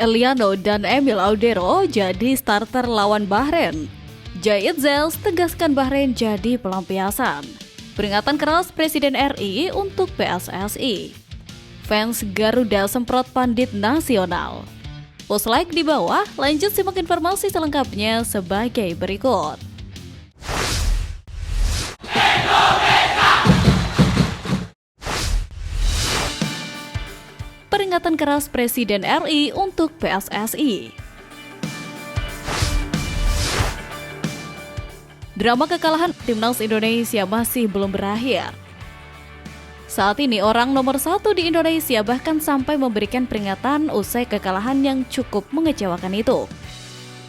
Eliano dan Emil Audero jadi starter lawan Bahrain. Jait Zels tegaskan Bahrain jadi pelampiasan. Peringatan keras Presiden RI untuk PSSI. Fans Garuda semprot pandit nasional. Post like di bawah, lanjut simak informasi selengkapnya sebagai berikut. Peringatan keras Presiden RI untuk PSSI. Drama kekalahan Timnas Indonesia masih belum berakhir. Saat ini orang nomor 1 di Indonesia bahkan sampai memberikan peringatan usai kekalahan yang cukup mengecewakan itu.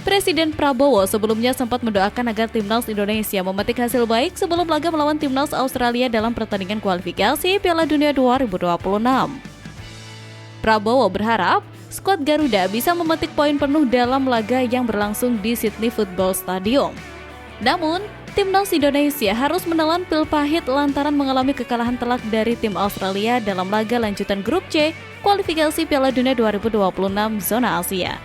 Presiden Prabowo sebelumnya sempat mendoakan agar Timnas Indonesia memetik hasil baik sebelum laga melawan Timnas Australia dalam pertandingan kualifikasi Piala Dunia 2026. Prabowo berharap skuad Garuda bisa memetik poin penuh dalam laga yang berlangsung di Sydney Football Stadium. Namun, Timnas Indonesia harus menelan pil pahit lantaran mengalami kekalahan telak dari tim Australia dalam laga lanjutan grup C kualifikasi Piala Dunia 2026 zona Asia.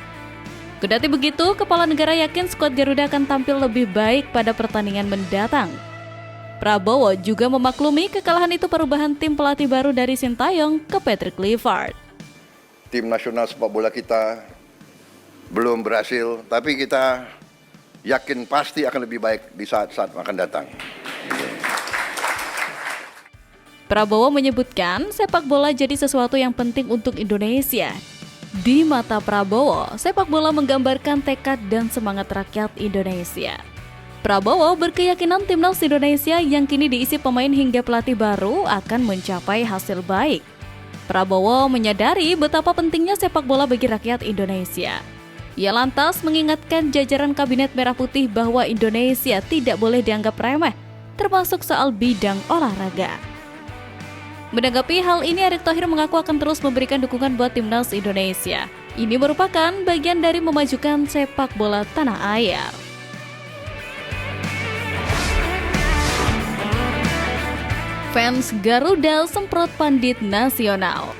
Kendati begitu, kepala negara yakin skuad Garuda akan tampil lebih baik pada pertandingan mendatang. Prabowo juga memaklumi kekalahan itu perubahan tim pelatih baru dari Sintayong ke Patrick Clifford. Tim nasional sepak bola kita belum berhasil, tapi kita yakin pasti akan lebih baik di saat-saat akan datang. Prabowo menyebutkan sepak bola jadi sesuatu yang penting untuk Indonesia. Di mata Prabowo, sepak bola menggambarkan tekad dan semangat rakyat Indonesia. Prabowo berkeyakinan Timnas Indonesia yang kini diisi pemain hingga pelatih baru akan mencapai hasil baik. Prabowo menyadari betapa pentingnya sepak bola bagi rakyat Indonesia. Ia lantas mengingatkan jajaran Kabinet Merah Putih bahwa Indonesia tidak boleh dianggap remeh, termasuk soal bidang olahraga. Menanggapi hal ini, Erick Thohir mengaku akan terus memberikan dukungan buat Timnas Indonesia. Ini merupakan bagian dari memajukan sepak bola tanah air. Fans Garuda semprot pandit nasional.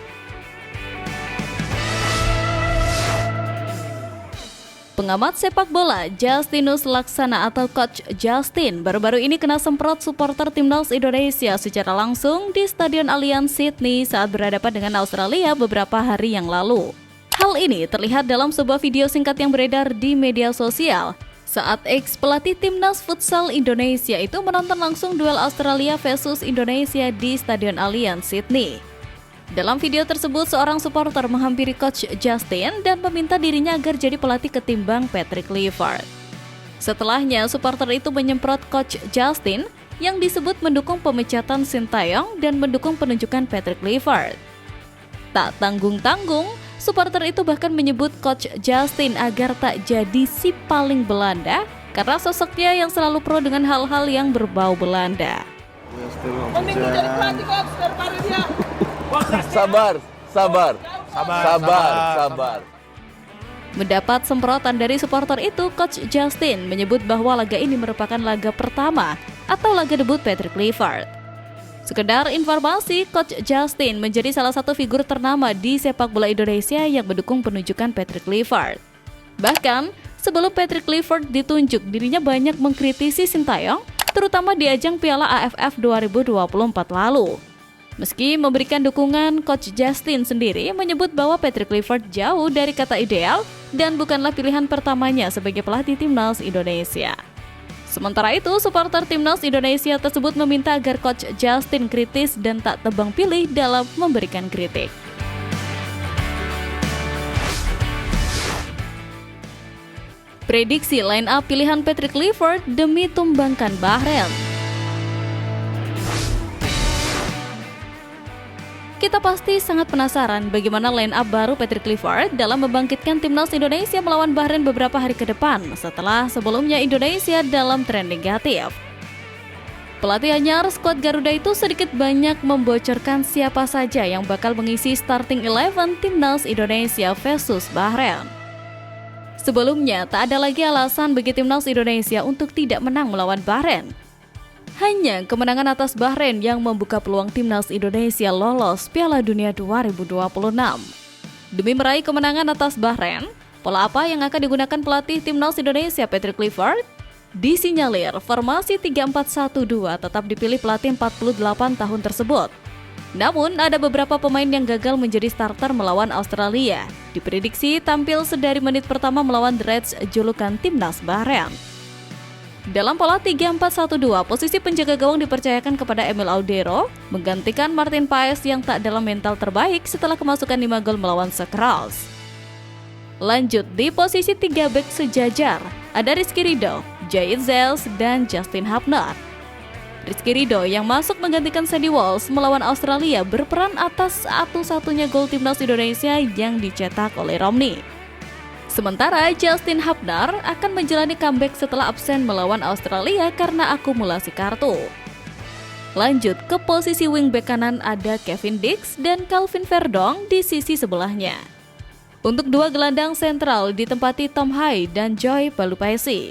Pengamat sepak bola Justinus Laksana atau Coach Justin baru-baru ini kena semprot supporter Timnas Indonesia secara langsung di Stadion Allianz Sydney saat berhadapan dengan Australia beberapa hari yang lalu. Hal ini terlihat dalam sebuah video singkat yang beredar di media sosial saat ex-pelatih Timnas Futsal Indonesia itu menonton langsung duel Australia versus Indonesia di Stadion Allianz Sydney. Dalam video tersebut, seorang supporter menghampiri Coach Justin dan meminta dirinya agar jadi pelatih ketimbang Patrick Clifford. Setelahnya, supporter itu menyemprot Coach Justin yang disebut mendukung pemecatan Sintayong dan mendukung penunjukan Patrick Clifford. Tak tanggung-tanggung, supporter itu bahkan menyebut Coach Justin agar tak jadi si paling Belanda karena sosoknya yang selalu pro dengan hal-hal yang berbau Belanda. Sabar. Mendapat semprotan dari supporter itu, Coach Justin menyebut bahwa laga ini merupakan laga pertama atau laga debut Patrick Clifford. Sekedar informasi, Coach Justin menjadi salah satu figur ternama di sepak bola Indonesia yang mendukung penunjukan Patrick Clifford. Bahkan, sebelum Patrick Clifford ditunjuk, dirinya banyak mengkritisi Sintayong, terutama di ajang Piala AFF 2024 lalu. Meski memberikan dukungan, Coach Justin sendiri menyebut bahwa Patrick Clifford jauh dari kata ideal dan bukanlah pilihan pertamanya sebagai pelatih Timnas Indonesia. Sementara itu, supporter Timnas Indonesia tersebut meminta agar Coach Justin kritis dan tak tebang pilih dalam memberikan kritik. Prediksi line up pilihan Patrick Clifford demi tumbangkan Bahrain. Kita pasti sangat penasaran bagaimana line up baru Patrick Clifford dalam membangkitkan Timnas Indonesia melawan Bahrain beberapa hari ke depan setelah sebelumnya Indonesia dalam tren negatif. Pelatih anyar skuad Garuda itu sedikit banyak membocorkan siapa saja yang bakal mengisi starting 11 Timnas Indonesia versus Bahrain. Sebelumnya, tak ada lagi alasan bagi Timnas Indonesia untuk tidak menang melawan Bahrain. Hanya kemenangan atas Bahrain yang membuka peluang Timnas Indonesia lolos Piala Dunia 2026. Demi meraih kemenangan atas Bahrain, pola apa yang akan digunakan pelatih timnas Indonesia Patrick Kluivert? Disinyalir formasi 3-4-1-2 tetap dipilih pelatih 48 tahun tersebut. Namun, ada beberapa pemain yang gagal menjadi starter melawan Australia. Diprediksi tampil sedari menit pertama melawan The Reds julukan timnas Bahrain. Dalam pola 3-4-1-2, posisi penjaga gawang dipercayakan kepada Emil Audero, menggantikan Martin Paes yang tak dalam mental terbaik setelah kemasukan 5 gol melawan Sekeras. Lanjut, di posisi 3 bek sejajar, ada Rizky Ridho, Jai Itzels, dan Justin Hubner. Rizky Ridho yang masuk menggantikan Sandy Walsh melawan Australia berperan atas satu-satunya gol timnas Indonesia yang dicetak oleh Romney. Sementara Justin Hubner akan menjalani comeback setelah absen melawan Australia karena akumulasi kartu. Lanjut ke posisi wingback kanan ada Kevin Dix dan Calvin Verdong di sisi sebelahnya. Untuk dua gelandang sentral ditempati Tom Hai dan Joy Palupesi.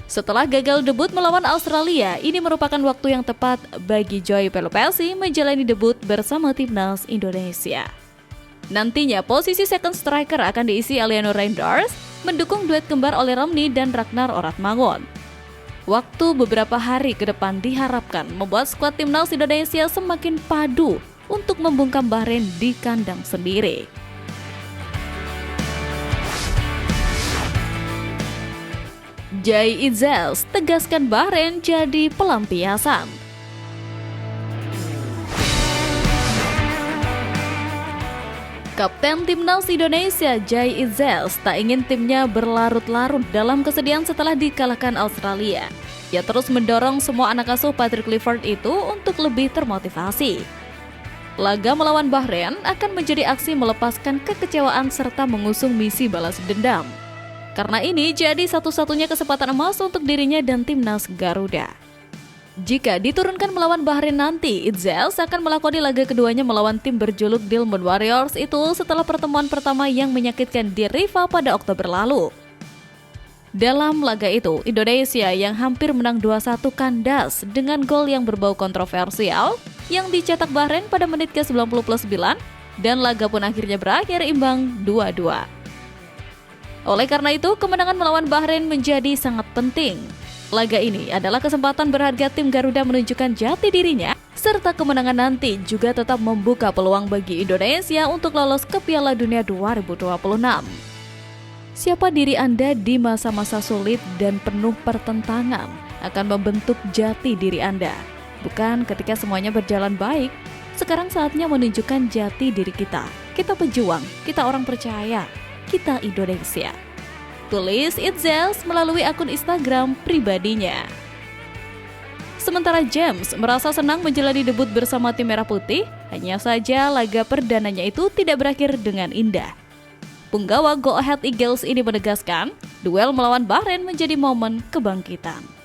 Setelah gagal debut melawan Australia, ini merupakan waktu yang tepat bagi Joy Palupesi menjalani debut bersama timnas Indonesia. Nantinya posisi second striker akan diisi Aliano Reinders, mendukung duet kembar oleh Romney dan Ragnar Oratmangun. Waktu beberapa hari ke depan diharapkan membuat skuad timnas Indonesia semakin padu untuk membungkam Bahrain di kandang sendiri. Jai Itzels tegaskan Bahrain jadi pelampiasan. Kapten timnas Indonesia Jai Itzels tak ingin timnya berlarut-larut dalam kesedihan setelah dikalahkan Australia. Ia terus mendorong semua anak asuh Patrick Kluivert itu untuk lebih termotivasi. Laga melawan Bahrain akan menjadi aksi melepaskan kekecewaan serta mengusung misi balas dendam. Karena ini jadi satu-satunya kesempatan emas untuk dirinya dan timnas Garuda. Jika diturunkan melawan Bahrain nanti, Itzels akan melakoni laga keduanya melawan tim berjuluk Dilmun Warriors itu setelah pertemuan pertama yang menyakitkan di rival pada Oktober lalu. Dalam laga itu, Indonesia yang hampir menang 2-1 kandas dengan gol yang berbau kontroversial yang dicetak Bahrain pada menit ke-90+9 dan laga pun akhirnya berakhir imbang 2-2. Oleh karena itu, kemenangan melawan Bahrain menjadi sangat penting. Laga ini adalah kesempatan berharga tim Garuda menunjukkan jati dirinya, serta kemenangan nanti juga tetap membuka peluang bagi Indonesia untuk lolos ke Piala Dunia 2026. Siapa diri Anda di masa-masa sulit dan penuh pertentangan akan membentuk jati diri Anda. Bukan ketika semuanya berjalan baik. Sekarang saatnya menunjukkan jati diri kita. Kita pejuang, kita orang percaya. Kita Indonesia. Tulis Itzels melalui akun Instagram pribadinya. Sementara James merasa senang menjalani debut bersama tim Merah Putih, hanya saja laga perdananya itu tidak berakhir dengan indah. Punggawa Go Ahead Eagles ini menegaskan, duel melawan Bahrain menjadi momen kebangkitan.